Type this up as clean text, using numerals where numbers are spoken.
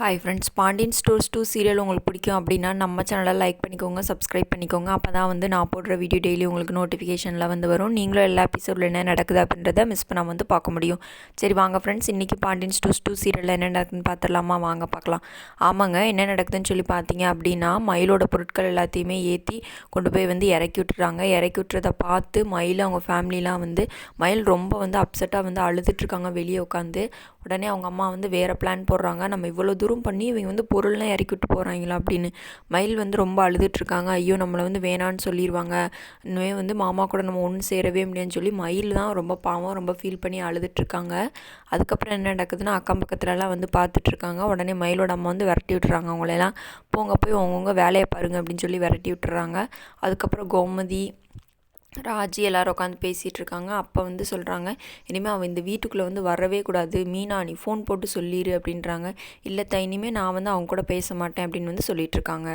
Hi friends, Pandian Stores 2 serial உங்களுக்கு பிடிக்கும் அப்படின்னா நம்ம சேனலை லைக் பண்ணிக்கோங்க, சப்ஸ்கிரைப் பண்ணிக்கோங்க. அப்போ தான் நான் போடுற வீடியோ டெய்லி உங்களுக்கு நோட்டிஃபிகேஷனில் வரும். நீங்களும் எல்லா எபிசோடில் என்ன நடக்குது அப்படின்றத மிஸ் பண்ணாமல் பார்க்க முடியும். சரி வாங்க ஃப்ரெண்ட்ஸ், இன்றைக்கி பாண்டியன் ஸ்டோர்ஸ் 2 சீரியலில் என்ன நடக்குதுன்னு பார்த்துடலாமா? வாங்க பார்க்கலாம். ஆமாங்க, என்ன நடக்குதுன்னு சொல்லி பார்த்தீங்க அப்படின்னா, மயிலோட பொருட்கள் எல்லாத்தையுமே ஏற்றி கொண்டு போய் இறக்கி விட்டுறாங்க. இறக்கி விட்டுறதை பார்த்து மயில் அவங்க ஃபேமிலிலாம் மயில் ரொம்ப அப்செட்டாக அழுதுட்ருக்காங்க வெளியே உட்காந்து. உடனே அவங்க அம்மா வேறு பிளான் போடுறாங்க. நம்ம இவ்வளோ தூரம் பண்ணி இவங்க பொருள்லாம் இறக்கி விட்டு போகிறாங்களா அப்படின்னு. மயில் ரொம்ப அழுதுட்ருக்காங்க. ஐயோ நம்மளை வேணான்னு சொல்லிடுவாங்க, இனிமே மாமா கூட நம்ம ஒன்று சேரவே முடியாதுன்னு சொல்லி மயில் தான் ரொம்ப பாவம், ரொம்ப ஃபீல் பண்ணி அழுதுட்ருக்காங்க. அதுக்கப்புறம் என்ன நடக்குதுன்னா, அக்கம் பக்கத்துலலாம் பார்த்துட்ருக்காங்க. உடனே மயிலோட அம்மா விரட்டி விட்டுறாங்க. அவங்களெல்லாம் போங்க போய் அவங்கவுங்க வேலையை பாருங்க அப்படின்னு சொல்லி விரட்டி விட்டுறாங்க. அதுக்கப்புறம் கோமதி, ராஜி எல்லோரும் உட்காந்து பேசிகிட்டு இருக்காங்க. அப்போ சொல்கிறாங்க, இனிமேல் அவன் இந்த வீட்டுக்குள்ளே வரவே கூடாது, மீனா நீ ஃபோன் போட்டு சொல்லிடு அப்படின்றாங்க. இல்லை இனிமேல் நான் அவங்க கூட பேச மாட்டேன் அப்படின்னு சொல்லிகிட்ருக்காங்க.